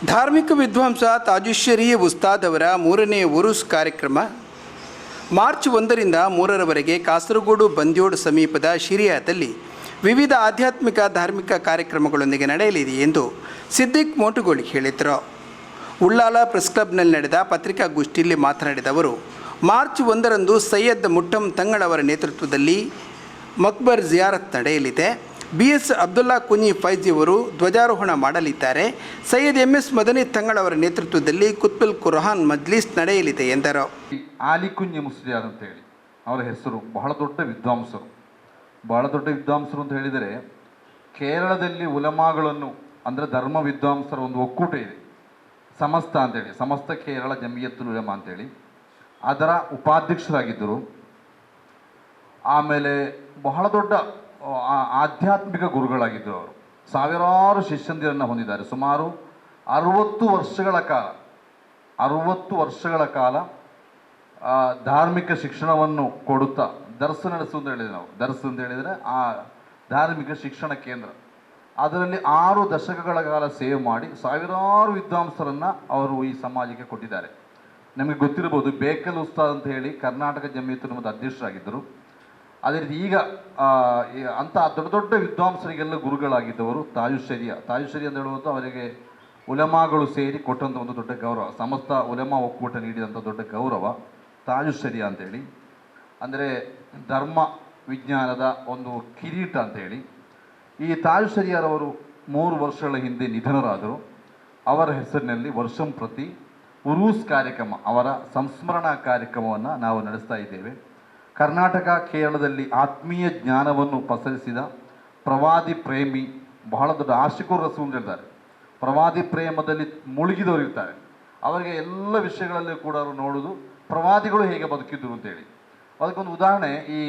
ಧಾರ್ಮಿಕ ವಿದ್ವಾಂಸ ತಾಜುಶ್ಶರಿ ಉಸ್ತಾದ್ ಅವರ 3ನೇ ಉರುಸ್ ಕಾರ್ಯಕ್ರಮ ಮಾರ್ಚ್ 1ರಿಂದ 3ರವರೆಗೆ ಕಾಸರಗೋಡು ಬಂದ್ಯೋಡ್ ಸಮೀಪದ ಶಿರಿಯಾದಲ್ಲಿ ವಿವಿಧ ಆಧ್ಯಾತ್ಮಿಕ ಧಾರ್ಮಿಕ ಕಾರ್ಯಕ್ರಮಗಳೊಂದಿಗೆ ನಡೆಯಲಿದೆ ಎಂದು ಸಿದ್ದಿಕ್ ಮೋಟುಗೋಳಿ ಹೇಳಿದರು. ಉಳ್ಳಾಲ ಪ್ರೆಸ್ ಕ್ಲಬ್ನಲ್ಲಿ ನಡೆದ ಪತ್ರಿಕಾಗೋಷ್ಠಿಯಲ್ಲಿ ಮಾತನಾಡಿದ ಅವರು, ಮಾರ್ಚ್ 1ರಂದು ಸೈಯದ್ ಮುಟ್ಟಂ ತಂಗಳವರ ನೇತೃತ್ವದಲ್ಲಿ ಮಕ್ಬರ್ ಜಿಯಾರತ್ ನಡೆಯಲಿದೆ. BS ಅಬ್ದುಲ್ಲಾ ಕುಂಜಿ ಫೈಜಿ ಅವರು ಧ್ವಜಾರೋಹಣ ಮಾಡಲಿದ್ದಾರೆ. ಸೈಯದ್ MS ಮದನಿ ತಂಗಳವರ ನೇತೃತ್ವದಲ್ಲಿ ಕುತ್ಬುಲ್ ಕುರ್ಆನ್ ಮಜ್ಲಿಸ್ ನಡೆಯಲಿದೆ ಎಂದರು. ಆಲಿ ಕುಂಜಿ ಮುಸ್ಲಿಯಾರ್ ಅಂತ ಹೇಳಿ ಅವರ ಹೆಸರು, ಬಹಳ ದೊಡ್ಡ ವಿದ್ವಾಂಸರು ಅಂತ ಹೇಳಿದರೆ ಕೇರಳದಲ್ಲಿ ಉಲಮಾಗಳನ್ನು ಅಂದರೆ ಧರ್ಮ ವಿದ್ವಾಂಸರ ಒಂದು ಒಕ್ಕೂಟ ಇದೆ, ಸಮಸ್ತ ಅಂತೇಳಿ, ಸಮಸ್ತ ಕೇರಳ ಜಮಿಯತ್ತುಲ್ ಉಲಮಾ ಅಂತೇಳಿ, ಅದರ ಉಪಾಧ್ಯಕ್ಷರಾಗಿದ್ದರು. ಆಮೇಲೆ ಬಹಳ ದೊಡ್ಡ ಆಧ್ಯಾತ್ಮಿಕ ಗುರುಗಳಾಗಿದ್ದರು. ಅವರು ಸಾವಿರಾರು ಶಿಷ್ಯಂದಿರನ್ನು ಹೊಂದಿದ್ದಾರೆ. ಸುಮಾರು 60 ವರ್ಷಗಳ ಕಾಲ ಧಾರ್ಮಿಕ ಶಿಕ್ಷಣವನ್ನು ಕೊಡುತ್ತಾ ದರ್ಸ್ ನಡೆಸು ಅಂತ ಹೇಳಿದರೆ, ನಾವು ದರ್ಸ್ ಅಂತ ಹೇಳಿದರೆ ಆ ಧಾರ್ಮಿಕ ಶಿಕ್ಷಣ ಕೇಂದ್ರ, ಅದರಲ್ಲಿ 6 ದಶಕಗಳ ಕಾಲ ಸೇವೆ ಮಾಡಿ ಸಾವಿರಾರು ವಿದ್ವಾಂಸರನ್ನು ಅವರು ಈ ಸಮಾಜಕ್ಕೆ ಕೊಟ್ಟಿದ್ದಾರೆ. ನಮಗೆ ಗೊತ್ತಿರಬಹುದು, ಬೇಕಲ್ ಉಸ್ತಾದ್ ಅಂತ ಹೇಳಿ ಕರ್ನಾಟಕ ಜಮಿಯತ್ ಉಲಮಾದ ಅಧ್ಯಕ್ಷರಾಗಿದ್ದರು. ಅದೇ ರೀತಿ ಈಗ ಅಂಥ ದೊಡ್ಡ ದೊಡ್ಡ ವಿದ್ವಾಂಸರಿಗೆಲ್ಲ ಗುರುಗಳಾಗಿದ್ದವರು ತಾಜುಶ್ಶರಿ ಅಂತ ಹೇಳುವುದು ಅವರಿಗೆ ಉಲಮಾಗಳು ಸೇರಿ ಕೊಟ್ಟಂಥ ಒಂದು ದೊಡ್ಡ ಗೌರವ, ಸಮಸ್ತ ಉಲಮಾ ಒಕ್ಕೂಟ ನೀಡಿದಂಥ ದೊಡ್ಡ ಗೌರವ ತಾಜುಶ್ಶರಿ ಅಂತೇಳಿ. ಅಂದರೆ ಧರ್ಮ ವಿಜ್ಞಾನದ ಒಂದು ಕಿರೀಟ ಅಂತೇಳಿ. ಈ ತಾಜುಶ್ಶರಿಯರವರು 3 ವರ್ಷಗಳ ಹಿಂದೆ ನಿಧನರಾದರು. ಅವರ ಹೆಸರಿನಲ್ಲಿ ವರ್ಷಂಪ್ರತಿ ಉರೂಸ್ ಕಾರ್ಯಕ್ರಮ, ಅವರ ಸಂಸ್ಮರಣಾ ಕಾರ್ಯಕ್ರಮವನ್ನು ನಾವು ನಡೆಸ್ತಾ ಇದ್ದೇವೆ. ಕರ್ನಾಟಕ ಕೇರಳದಲ್ಲಿ ಆತ್ಮೀಯ ಜ್ಞಾನವನ್ನು ಪಸರಿಸಿದ ಪ್ರವಾದಿ ಪ್ರೇಮಿ, ಬಹಳ ದೊಡ್ಡ ಆಶಿಕುರ್ ರಸೂಲ್ ಹೇಳ್ತಾರೆ, ಪ್ರವಾದಿ ಪ್ರೇಮದಲ್ಲಿ ಮುಳುಗಿದವರು ಇರ್ತಾರೆ. ಅವರಿಗೆ ಎಲ್ಲ ವಿಷಯಗಳಲ್ಲಿ ಕೂಡ ಅವರು ನೋಡೋದು ಪ್ರವಾದಿಗಳು ಹೇಗೆ ಬದುಕಿದ್ರು ಅಂತೇಳಿ. ಅದಕ್ಕೊಂದು ಉದಾಹರಣೆ, ಈ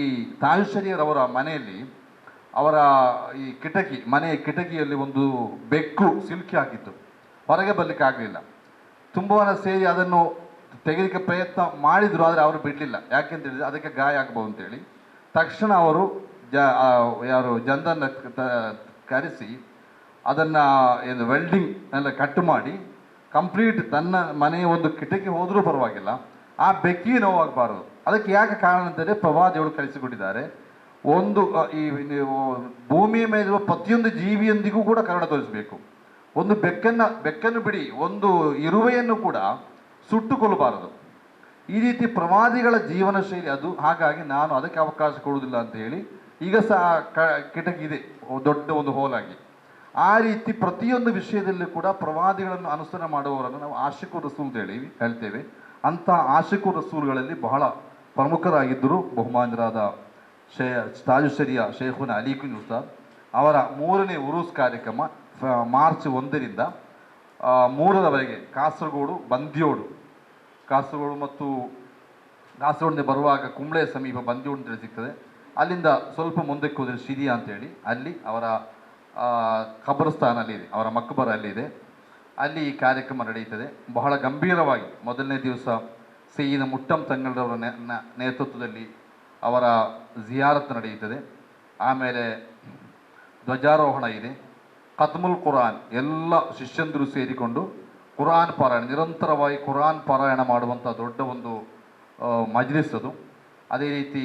ತಾಜುಶ್ಶರಿಯವರ ಮನೆಯಲ್ಲಿ ಅವರ ಈ ಮನೆಯ ಕಿಟಕಿಯಲ್ಲಿ ಒಂದು ಬೆಕ್ಕು ಸಿಲುಕಿ ಹಾಕಿತ್ತು. ಹೊರಗೆ ಬರಲಿಕ್ಕೆ ಆಗಲಿಲ್ಲ. ತುಂಬ ಸೇರಿ ಅದನ್ನು ತೆಗೆಲಿಕ್ಕೆ ಪ್ರಯತ್ನ ಮಾಡಿದರು, ಆದರೆ ಅವರು ಬಿಡಲಿಲ್ಲ. ಯಾಕೆಂತ ಹೇಳಿದರೆ ಅದಕ್ಕೆ ಗಾಯ ಆಗ್ಬೋದು ಅಂತೇಳಿ ತಕ್ಷಣ ಅವರು ಜನರನ್ನು ಕರೆಸಿ ಅದನ್ನು ವೆಲ್ಡಿಂಗ್ ಎಲ್ಲ ಕಟ್ ಮಾಡಿ ಕಂಪ್ಲೀಟ್ ತನ್ನ ಮನೆಯ ಒಂದು ಕಿಟಕಿ ಹೋದರೂ ಪರವಾಗಿಲ್ಲ, ಆ ಬೆಕ್ಕಿಗೆ ನೋವಾಗಬಾರದು. ಅದಕ್ಕೆ ಯಾಕೆ ಕಾರಣ ಅಂತಂದರೆ ಪ್ರವಾದಿಗಳು ಕಲಿಸಿಕೊಟ್ಟಿದ್ದಾರೆ, ಒಂದು ಈ ಭೂಮಿಯ ಮೇಲಿರುವ ಪ್ರತಿಯೊಂದು ಜೀವಿಯೊಂದಿಗೂ ಕೂಡ ಕರುಣೆ ತೋರಿಸಬೇಕು. ಒಂದು ಬೆಕ್ಕನ್ನು ಬಿಡಿ, ಒಂದು ಇರುವೆಯನ್ನು ಕೂಡ ಸುಟ್ಟುಕೊಳ್ಳಬಾರದು. ಈ ರೀತಿ ಪ್ರವಾದಿಗಳ ಜೀವನ ಶೈಲಿ ಅದು. ಹಾಗಾಗಿ ನಾನು ಅದಕ್ಕೆ ಅವಕಾಶ ಕೊಡುವುದಿಲ್ಲ ಅಂತ ಹೇಳಿ ಈಗ ಸಹ ಕಿಟಕಿ ಇದೆ, ದೊಡ್ಡ ಒಂದು ಹೋಲಾಗಿ. ಆ ರೀತಿ ಪ್ರತಿಯೊಂದು ವಿಷಯದಲ್ಲೂ ಕೂಡ ಪ್ರವಾದಿಗಳನ್ನು ಅನುಸರಣೆ ಮಾಡುವವರನ್ನು ನಾವು ಆಶಿಕುರ್ ರಸೂಲ್ ಅಂತ ಹೇಳಿ ಹೇಳ್ತೇವೆ. ಅಂಥ ಆಶಿಕುರ್ ರಸೂಲ್ಗಳಲ್ಲಿ ಬಹಳ ಪ್ರಮುಖರಾಗಿದ್ದರು ಬಹುಮಾನ್ಯರಾದ ತಾಜುಶ್ಶರಿಯ ಶೇಖುನ ಅಲಿ ಕುಂಜಿ ಉಸ್ತಾದ್. ಅವರ 3ನೇ ಉರೂಸ್ ಕಾರ್ಯಕ್ರಮ ಮಾರ್ಚ್ 1ರಿಂದ 3ರವರೆಗೆ ಕಾಸರಗೋಡು ಮತ್ತು ಕಾಸರಗೋಡಿಂದ ಬರುವಾಗ ಕುಂಬ್ಳೆ ಸಮೀಪ ಬಂದ್ಯೋಡ್ ಅಂತೇಳಿ ಸಿಗ್ತದೆ. ಅಲ್ಲಿಂದ ಸ್ವಲ್ಪ ಮುಂದಕ್ಕೆ ಹೋದರೆ ಶಿರಿಯಾ ಅಂತೇಳಿ, ಅಲ್ಲಿ ಅವರ ಖಬರಸ್ಥಾನ ಅಲ್ಲಿದೆ, ಅವರ ಮಕ್ಬರ ಅಲ್ಲಿದೆ. ಅಲ್ಲಿ ಈ ಕಾರ್ಯಕ್ರಮ ನಡೆಯುತ್ತದೆ ಬಹಳ ಗಂಭೀರವಾಗಿ. ಮೊದಲನೇ ದಿವಸ ಸೈಯದ್ ಮುಟ್ಟಂ ತಂಗಳವರ ನೇತೃತ್ವದಲ್ಲಿ ಅವರ ಜಿಯಾರತ್ ನಡೆಯುತ್ತದೆ. ಆಮೇಲೆ ಧ್ವಜಾರೋಹಣ ಇದೆ, ಖತ್ಮುಲ್ ಕುರ್ಆನ್, ಎಲ್ಲ ಶಿಷ್ಯಂದಿರು ಸೇರಿಕೊಂಡು ಕುರ್ಆನ್ ಪಾರಾಯಣ, ನಿರಂತರವಾಗಿ ಕುರ್ಆನ್ ಪಾರಾಯಣ ಮಾಡುವಂಥ ದೊಡ್ಡ ಒಂದು ಮಜ್ಲಿಸ್ ಅದು. ಅದೇ ರೀತಿ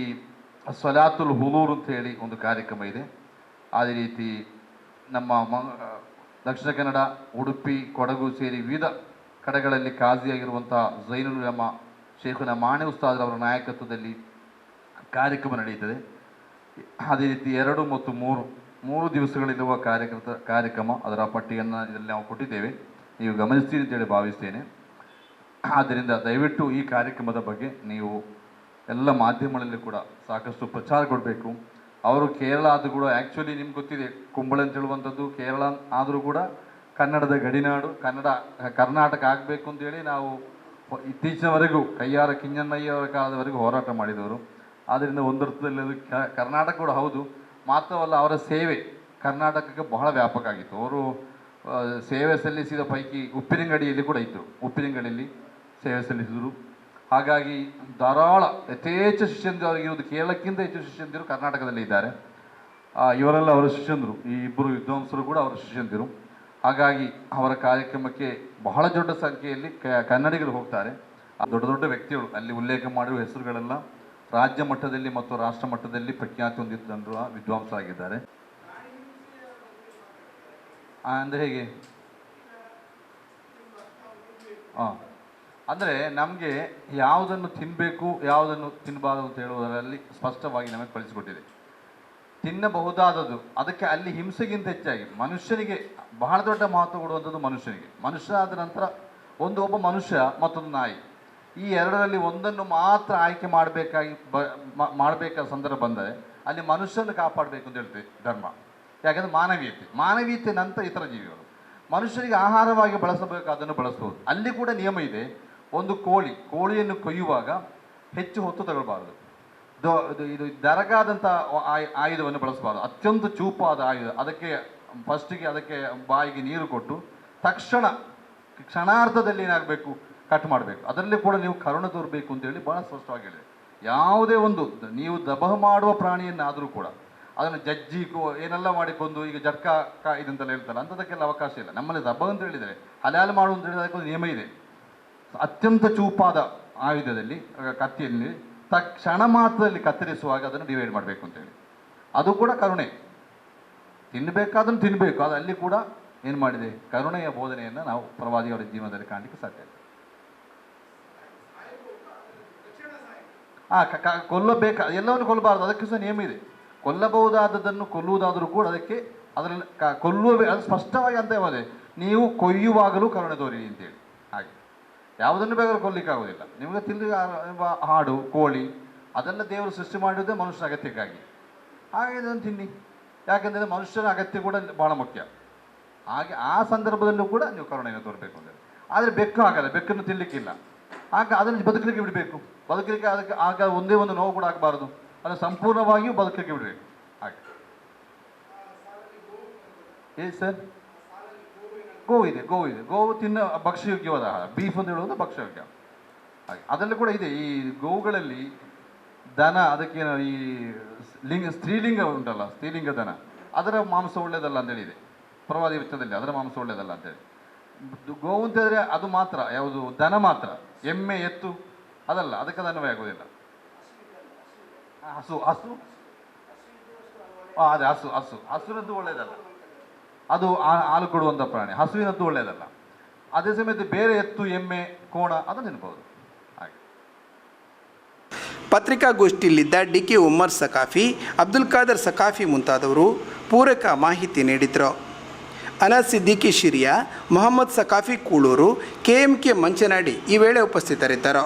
ಸಲಾತುಲ್ ಹುಲೂರ್ ಅಂತ ಹೇಳಿ ಒಂದು ಕಾರ್ಯಕ್ರಮ ಇದೆ. ಅದೇ ರೀತಿ ನಮ್ಮ ದಕ್ಷಿಣ ಕನ್ನಡ, ಉಡುಪಿ, ಕೊಡಗು ಸೇರಿ ವಿವಿಧ ಕಡೆಗಳಲ್ಲಿ ಕಾಜಿಯಾಗಿರುವಂಥ ಝೈನುಲ್ ಉಲಮಾ ಶೇಖುನ ಮಾಣಿ ಉಸ್ತಾದ್ ಅವರ ನಾಯಕತ್ವದಲ್ಲಿ ಕಾರ್ಯಕ್ರಮ ನಡೆಯುತ್ತದೆ. ಅದೇ ರೀತಿ 2 ಮತ್ತು 3 ದಿವಸಗಳಿರುವ ಕಾರ್ಯಕ್ರಮ, ಅದರ ಪಟ್ಟಿಯನ್ನು ಇದರಲ್ಲಿ ನಾವು ಕೊಟ್ಟಿದ್ದೇವೆ, ನೀವು ಗಮನಿಸ್ತೀರಿ ಅಂತೇಳಿ ಭಾವಿಸ್ತೇನೆ. ಆದ್ದರಿಂದ ದಯವಿಟ್ಟು ಈ ಕಾರ್ಯಕ್ರಮದ ಬಗ್ಗೆ ನೀವು ಎಲ್ಲ ಮಾಧ್ಯಮಗಳಲ್ಲಿ ಕೂಡ ಸಾಕಷ್ಟು ಪ್ರಚಾರ ಕೊಡಬೇಕು. ಅವರು ಕೇರಳ ಆದರೂ ಕೂಡ, ಆ್ಯಕ್ಚುಲಿ ನಿಮ್ಗೆ ಗೊತ್ತಿದೆ, ಕುಂಬಳೆ ಅಂತ ಹೇಳುವಂಥದ್ದು ಕೇರಳ ಆದರೂ ಕೂಡ ಕನ್ನಡದ ಗಡಿನಾಡು, ಕರ್ನಾಟಕ ಆಗಬೇಕು ಅಂತೇಳಿ ನಾವು ಇತ್ತೀಚಿನವರೆಗೂ ಕಯ್ಯಾರ ಕಿಂಜಣ್ಣಯ್ಯವರ ಕಾಲದವರೆಗೂ ಹೋರಾಟ ಮಾಡಿದವರು. ಆದ್ದರಿಂದ ಒಂದರ್ಥದಲ್ಲಿ ಅದು ಕರ್ನಾಟಕ ಕೂಡ ಹೌದು. ಮಾತ್ರವಲ್ಲ, ಅವರ ಸೇವೆ ಕರ್ನಾಟಕಕ್ಕೆ ಬಹಳ ವ್ಯಾಪಕ ಆಗಿತ್ತು. ಅವರು ಸೇವೆ ಸಲ್ಲಿಸಿದ ಪೈಕಿ ಉಪ್ಪಿನಂಗಡಿಯಲ್ಲಿ ಕೂಡ ಇದ್ದರು, ಉಪ್ಪಿನಂಗಡಿಯಲ್ಲಿ ಸೇವೆ ಸಲ್ಲಿಸಿದರು. ಹಾಗಾಗಿ ಧಾರಾಳ ಯಥೇಚ್ಛ ಶಿಷ್ಯಂದಿರು ಅವರಿಗಿರುವುದು, ಕೇರಳಕ್ಕಿಂತ ಹೆಚ್ಚು ಶಿಷ್ಯಂದಿರು ಕರ್ನಾಟಕದಲ್ಲಿ ಇದ್ದಾರೆ. ಇವರೆಲ್ಲ ಅವರ ಶಿಷ್ಯಂದರು, ಈ 2 ವಿದ್ವಾಂಸರು ಕೂಡ ಅವರ ಶಿಷ್ಯಂದಿರು. ಹಾಗಾಗಿ ಅವರ ಕಾರ್ಯಕ್ರಮಕ್ಕೆ ಬಹಳ ದೊಡ್ಡ ಸಂಖ್ಯೆಯಲ್ಲಿ ಕನ್ನಡಿಗರು ಹೋಗ್ತಾರೆ. ದೊಡ್ಡ ದೊಡ್ಡ ವ್ಯಕ್ತಿಗಳು ಅಲ್ಲಿ ಉಲ್ಲೇಖ ಮಾಡಿರುವ ಹೆಸರುಗಳೆಲ್ಲ ರಾಜ್ಯ ಮಟ್ಟದಲ್ಲಿ ಮತ್ತು ರಾಷ್ಟ್ರ ಮಟ್ಟದಲ್ಲಿ ಪ್ರಖ್ಯಾತಿ ಹೊಂದಿದ್ದಂತಹ ವಿದ್ವಾಂಸರಾಗಿದ್ದಾರೆ. ಅಂದರೆ ಹೇಗೆ ಅಂದರೆ ನಮಗೆ ಯಾವುದನ್ನು ತಿನ್ನಬೇಕು ಯಾವುದನ್ನು ತಿನ್ನಬಾರದು ಅಂತ ಹೇಳುವುದರಲ್ಲಿ ಸ್ಪಷ್ಟವಾಗಿ ನಮಗೆ ಕಳಿಸಿಕೊಟ್ಟಿದೆ. ತಿನ್ನಬಹುದಾದದ್ದು ಅದಕ್ಕೆ ಅಲ್ಲಿ ಹಿಂಸೆಗಿಂತ ಹೆಚ್ಚಾಗಿ ಮನುಷ್ಯನಿಗೆ ಬಹಳ ದೊಡ್ಡ ಮಹತ್ವ ಕೊಡುವಂಥದ್ದು ಮನುಷ್ಯನಿಗೆ. ಮನುಷ್ಯ ಆದ ನಂತರ ಒಬ್ಬ ಮನುಷ್ಯ ಮತ್ತೊಂದು ನಾಯಿ, ಈ ಎರಡರಲ್ಲಿ ಒಂದನ್ನು ಮಾತ್ರ ಆಯ್ಕೆ ಮಾಡಬೇಕಾದ ಸಂದರ್ಭ ಬಂದರೆ ಅಲ್ಲಿ ಮನುಷ್ಯನ ಕಾಪಾಡಬೇಕು ಅಂತ ಹೇಳ್ತೇವೆ ಧರ್ಮ. ಯಾಕಂದರೆ ಮಾನವೀಯತೆ ನಂತರ ಇತರ ಜೀವಿಗಳು ಮನುಷ್ಯರಿಗೆ ಆಹಾರವಾಗಿ ಬಳಸಬೇಕಾದನ್ನು ಬಳಸ್ಬೋದು. ಅಲ್ಲಿ ಕೂಡ ನಿಯಮ ಇದೆ. ಒಂದು ಕೋಳಿಯನ್ನು ಕೊಯ್ಯುವಾಗ ಹೆಚ್ಚು ಹೊತ್ತು ತಗೊಳ್ಬಾರ್ದು. ಇದು ದರಗಾದಂಥ ಆಯುಧವನ್ನು ಬಳಸಬಾರ್ದು. ಅತ್ಯಂತ ಚೂಪಾದ ಆಯುಧ. ಅದಕ್ಕೆ ಫಸ್ಟಿಗೆ ಅದಕ್ಕೆ ಬಾಯಿಗೆ ನೀರು ಕೊಟ್ಟು ಕ್ಷಣಾರ್ಧದಲ್ಲಿ ಏನಾಗಬೇಕು, ಕಟ್ ಮಾಡಬೇಕು. ಅದರಲ್ಲಿ ಕೂಡ ನೀವು ಕರುಣೆ ತೋರಬೇಕು ಅಂತೇಳಿ ಭಾಳ ಸ್ಪಷ್ಟವಾಗಿ ಹೇಳಿದೆ. ಯಾವುದೇ ಒಂದು ನೀವು ದಬಹ ಮಾಡುವ ಪ್ರಾಣಿಯನ್ನಾದರೂ ಕೂಡ ಅದನ್ನು ಜಜ್ಜಿ ಏನೆಲ್ಲ ಮಾಡಿಕೊಂಡು ಈಗ ಜಟ್ಕಾ ಇದಂತೆಲ್ಲ ಹೇಳ್ತಾರೆ, ಅಂಥದಕ್ಕೆಲ್ಲ ಅವಕಾಶ ಇಲ್ಲ. ನಮ್ಮಲ್ಲಿ ದಬಹ ಅಂತ ಹೇಳಿದರೆ ಹಲಾಲು ಮಾಡು ಅಂತ ಹೇಳಿದ್ರೆ ಅದಕ್ಕೊಂದು ನಿಯಮ ಇದೆ. ಅತ್ಯಂತ ಚೂಪಾದ ಆಯುಧದಲ್ಲಿ ಕತ್ತಿಯಲ್ಲಿ ಕ್ಷಣ ಮಾತ್ರದಲ್ಲಿ ಕತ್ತರಿಸುವಾಗ ಅದನ್ನು ಡಿವೈಡ್ ಮಾಡಬೇಕು ಅಂತೇಳಿ, ಅದು ಕೂಡ ಕರುಣೆ. ತಿನ್ನಬೇಕಾದನ್ನು ತಿನ್ನಬೇಕು. ಅದು ಅಲ್ಲಿ ಕೂಡ ಏನು ಮಾಡಿದೆ, ಕರುಣೆಯ ಬೋಧನೆಯನ್ನು ನಾವು ಪ್ರವಾದಿಯವರ ಜೀವನದಲ್ಲಿ ಕಾಣಲಿಕ್ಕೆ ಸಾಧ್ಯ. ಎಲ್ಲವನ್ನು ಕೊಲ್ಲಬಾರದು, ಅದಕ್ಕೆ ಸಹ ನಿಯಮ ಇದೆ. ಕೊಲ್ಲಬಹುದಾದದನ್ನು ಕೊಲ್ಲುವುದಾದರೂ ಕೂಡ ಅದರಲ್ಲಿ ಅದು ಸ್ಪಷ್ಟವಾಗಿ ಅಂತ ಹೇಳಿದೆ, ನೀವು ಕೊಯ್ಯುವಾಗಲೂ ಕರುಣೆ ತೋರಿ ಅಂತೇಳಿ. ಹಾಗೆ ಯಾವುದನ್ನು ಬೇಕಾದ್ರೂ ಕೊಲ್ಲಿಕ್ಕಾಗೋದಿಲ್ಲ. ನಿಮಗೆ ಹಾಡು, ಕೋಳಿ ಅದೆಲ್ಲ ದೇವರು ಸೃಷ್ಟಿ ಮಾಡಿದ್ದೇ ಮನುಷ್ಯನ ಅಗತ್ಯಕ್ಕಾಗಿ. ಹಾಗೆ ಇದನ್ನು ತಿನ್ನಿ, ಯಾಕೆಂದರೆ ಮನುಷ್ಯನ ಅಗತ್ಯ ಕೂಡ ಬಹಳ ಮುಖ್ಯ. ಹಾಗೆ ಆ ಸಂದರ್ಭದಲ್ಲೂ ಕೂಡ ನೀವು ಕರುಣೆಯನ್ನು ತೋರಬೇಕು ಅಂದರೆ. ಆದರೆ ಬೆಕ್ಕು ಆಗಲ್ಲ, ಬೆಕ್ಕನ್ನು ತಿನ್ನಲಿಕ್ಕಿಲ್ಲ. ಆಗ ಅದನ್ನು ಬದುಕಲಿಕ್ಕೆ ಬಿಡಬೇಕು. ಬದುಕಲಿಕ್ಕೆ ಅದಕ್ಕೆ ಆಗ ಒಂದೇ ಒಂದು ನೋವು ಕೂಡ ಆಗಬಾರ್ದು. ಅದು ಸಂಪೂರ್ಣವಾಗಿಯೂ ಬದುಕಲಿಕ್ಕೆ ಬಿಡಬೇಕು. ಹಾಗೆ ಸರ್, ಗೋವಿದೆ. ಗೋವು ಭಕ್ಷ್ಯಯೋಗ್ಯವಾದ ಆಹಾರ. ಬೀಫ್ ಅಂತ ಹೇಳುವುದು ಭಕ್ಷ್ಯಯೋಗ್ಯ. ಹಾಗೆ ಅದರಲ್ಲಿ ಕೂಡ ಇದೆ. ಈ ಗೋವುಗಳಲ್ಲಿ ದನ, ಅದಕ್ಕೆ ಈ ಸ್ತ್ರೀಲಿಂಗ ಉಂಟಲ್ಲ, ಸ್ತ್ರೀಲಿಂಗ ದನ, ಅದರ ಮಾಂಸ ಒಳ್ಳೆಯದಲ್ಲ ಅಂತೇಳಿದೆ ಪ್ರವಾದಿ ವಚನದಲ್ಲಿ. ಅದರ ಮಾಂಸ ಒಳ್ಳೆಯದಲ್ಲ ಅಂತೇಳಿ. ಗೋವು ಅಂತ ಹೇಳಿದ್ರೆ ಅದು ಮಾತ್ರ, ಯಾವುದು ದನ ಮಾತ್ರ. ಎಮ್ಮೆ, ಎತ್ತು ಅದಲ್ಲ, ಅದಕ್ಕೆ ದನವೇ ಆಗೋದಿಲ್ಲ. ಹಸು ಅದೇ ಹಸುವಿನದ್ದು ಒಳ್ಳೆಯದಲ್ಲ, ಅದು ಹಾಲು ಕೊಡುವಂಥ ಪ್ರಾಣಿ. ಹಸುವಿನದ್ದು ಒಳ್ಳೆಯದಲ್ಲ. ಅದೇ ಸಮೇತ ಬೇರೆ ಎತ್ತು, ಎಮ್ಮೆ, ಕೋಣ ಅದನ್ನು ತಿನ್ಬೋದು. ಹಾಗೆ ಪತ್ರಿಕಾಗೋಷ್ಠಿಯಲ್ಲಿದ್ದ ಡಿ.ಕೆ. ಉಮ್ಮರ್ ಸಕಾಫಿ, ಅಬ್ದುಲ್ ಖಾದರ್ ಸಕಾಫಿ ಮುಂತಾದವರು ಪೂರಕ ಮಾಹಿತಿ ನೀಡಿದರು. ಅನಸ್ ಸಿದ್ದಿಕಿ ಶಿರಿಯಾ, ಮೊಹಮ್ಮದ್ ಸಕಾಫಿ ಕೂಳೂರು, KMK ಮಂಚನಾಡಿ ಈ ವೇಳೆ ಉಪಸ್ಥಿತರಿದ್ದರು.